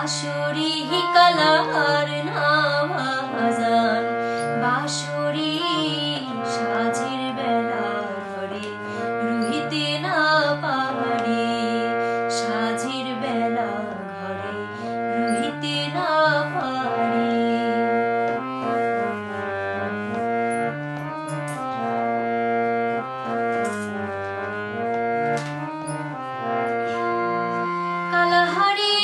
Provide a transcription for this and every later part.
বাঁশরি colour না বাজান বাঁশরি সাঁঝের বেলা ঘরে রহিতে না পারে সাঁঝের বেলা ঘরে রহিতে না পারে কালাহারি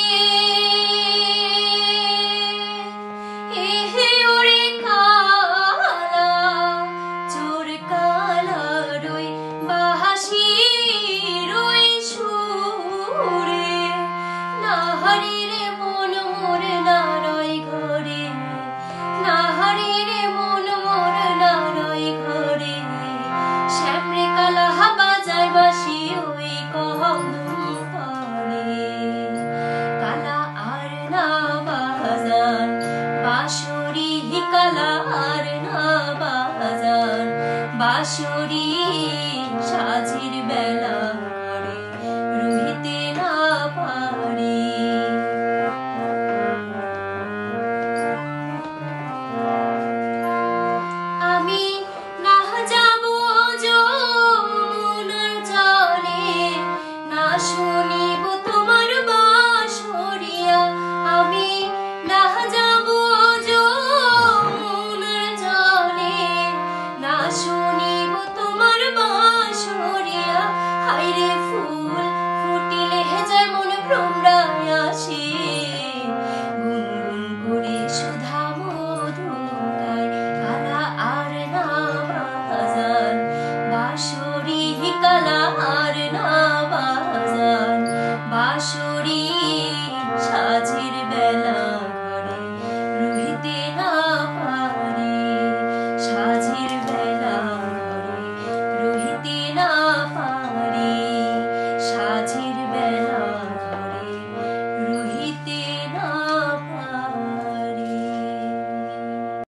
কালার না বাজান বাঁশরি সাঁঝের বেলা ঘরে রহিতে না পারে আমি না যাব যমুনার জলে না শুনিব তোমার বাঁশরিয়া আমি না যাব শুনিব তোমার বাঁশরিয়া হায়রে ফুল ফুটিলে যেমন ভ্রমরায় আসে গুনগুন করে সুধা মধু গায় কালা আর না বাজান বাঁশরি কালা আর